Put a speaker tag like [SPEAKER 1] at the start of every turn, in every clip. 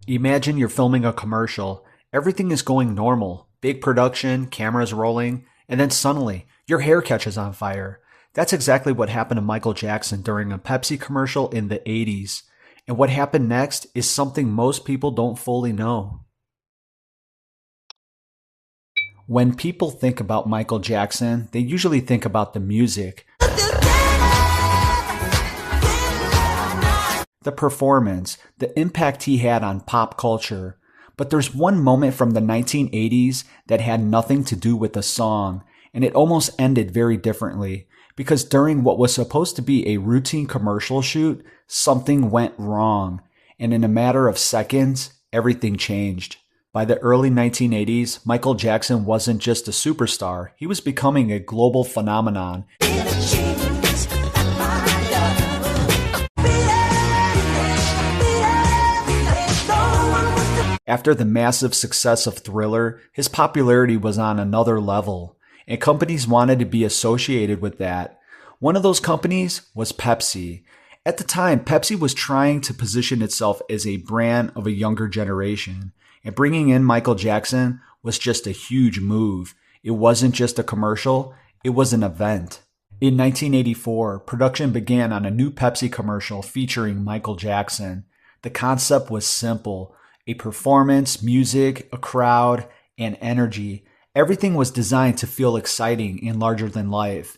[SPEAKER 1] Imagine you're filming a commercial. Everything is going normal. Big production, cameras rolling, and then suddenly, your hair catches on fire. That's exactly what happened to Michael Jackson during a Pepsi commercial in the 80s. And what happened next is something most people don't fully know. When people think about Michael Jackson, they usually think about the music, the performance, the impact he had on pop culture. But there's one moment from the 1980s that had nothing to do with the song, and it almost ended very differently. Because during what was supposed to be a routine commercial shoot, something went wrong. And in a matter of seconds, everything changed. By the early 1980s, Michael Jackson wasn't just a superstar, he was becoming a global phenomenon. After the massive success of Thriller, his popularity was on another level, and companies wanted to be associated with that. One of those companies was Pepsi. At the time, Pepsi was trying to position itself as a brand of a younger generation, and bringing in Michael Jackson was just a huge move. It wasn't just a commercial, it was an event. In 1984, production began on a new Pepsi commercial featuring Michael Jackson. The concept was simple: a performance, music, a crowd, and energy. Everything was designed to feel exciting and larger than life.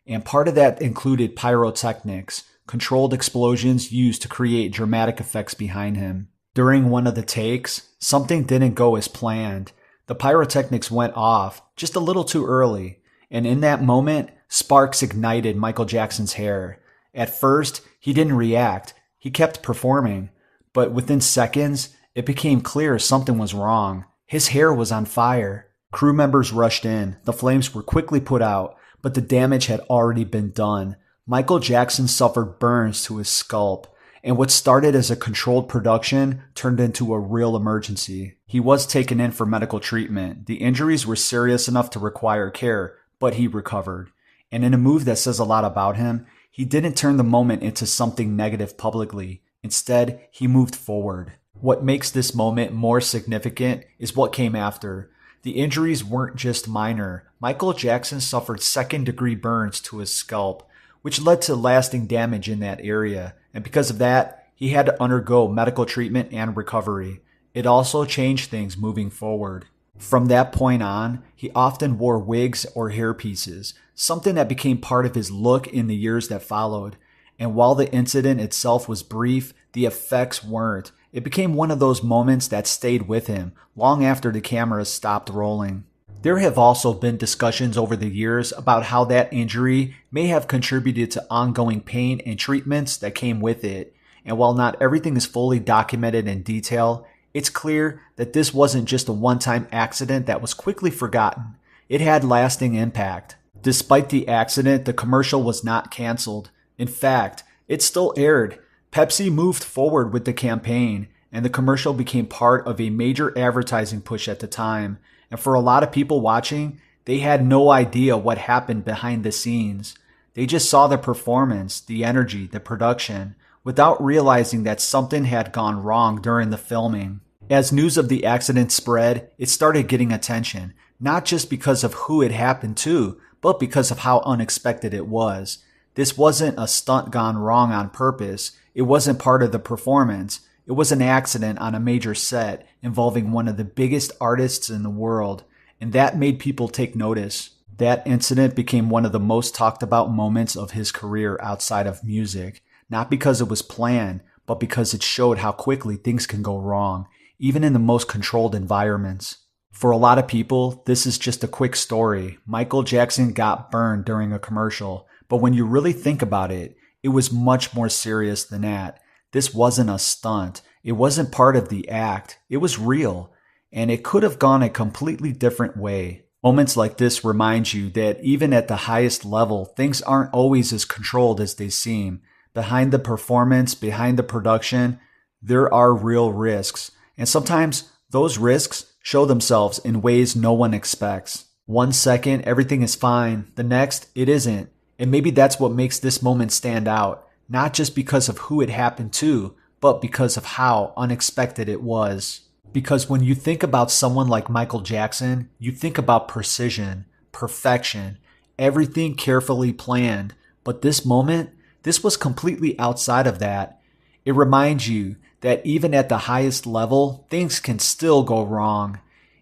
[SPEAKER 1] And part of that included pyrotechnics, controlled explosions used to create dramatic effects behind him. During one of the takes, something didn't go as planned. The pyrotechnics went off just a little too early, and in that moment, sparks ignited Michael Jackson's hair. At first, he didn't react. He kept performing, but within seconds, it became clear something was wrong. His hair was on fire. Crew members rushed in. The flames were quickly put out, but the damage had already been done. Michael Jackson suffered burns to his scalp, and what started as a controlled production turned into a real emergency. He was taken in for medical treatment. The injuries were serious enough to require care, but he recovered. And in a move that says a lot about him, he didn't turn the moment into something negative publicly. Instead, he moved forward. What makes this moment more significant is what came after. The injuries weren't just minor. Michael Jackson suffered second-degree burns to his scalp, which led to lasting damage in that area. And because of that, he had to undergo medical treatment and recovery. It also changed things moving forward. From that point on, he often wore wigs or hairpieces, something that became part of his look in the years that followed. And while the incident itself was brief, the effects weren't. It became one of those moments that stayed with him long after the cameras stopped rolling. There have also been discussions over the years about how that injury may have contributed to ongoing pain and treatments that came with it. And while not everything is fully documented in detail, it's clear that this wasn't just a one-time accident that was quickly forgotten. It had lasting impact. Despite the accident, the commercial was not canceled. In fact, it still aired. Pepsi moved forward with the campaign, and the commercial became part of a major advertising push at the time. And for a lot of people watching, they had no idea what happened behind the scenes. They just saw the performance, the energy, the production, without realizing that something had gone wrong during the filming. As news of the accident spread, it started getting attention, not just because of who it happened to, but because of how unexpected it was. This wasn't a stunt gone wrong on purpose. It wasn't part of the performance. It was an accident on a major set involving one of the biggest artists in the world, and that made people take notice. That incident became one of the most talked about moments of his career outside of music, not because it was planned, but because it showed how quickly things can go wrong, even in the most controlled environments. For a lot of people, this is just a quick story. Michael Jackson got burned during a commercial, but when you really think about it, it was much more serious than that. This wasn't a stunt. It wasn't part of the act. It was real, and it could have gone a completely different way. Moments like this remind you that even at the highest level, things aren't always as controlled as they seem. Behind the performance, behind the production, there are real risks. And sometimes those risks show themselves in ways no one expects. 1 second, everything is fine. The next, it isn't. And maybe that's what makes this moment stand out. Not just because of who it happened to, but because of how unexpected it was. Because when you think about someone like Michael Jackson, you think about precision, perfection, everything carefully planned. But this moment, this was completely outside of that. It reminds you that even at the highest level, things can still go wrong.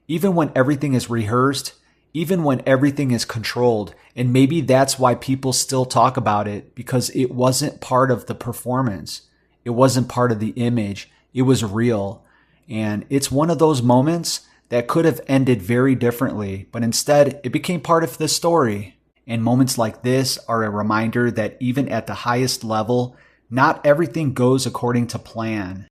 [SPEAKER 1] Even when everything is rehearsed, even when everything is controlled. And maybe that's why people still talk about it, because it wasn't part of the performance. It wasn't part of the image. It was real. And it's one of those moments that could have ended very differently, but instead it became part of the story. And moments like this are a reminder that even at the highest level, not everything goes according to plan.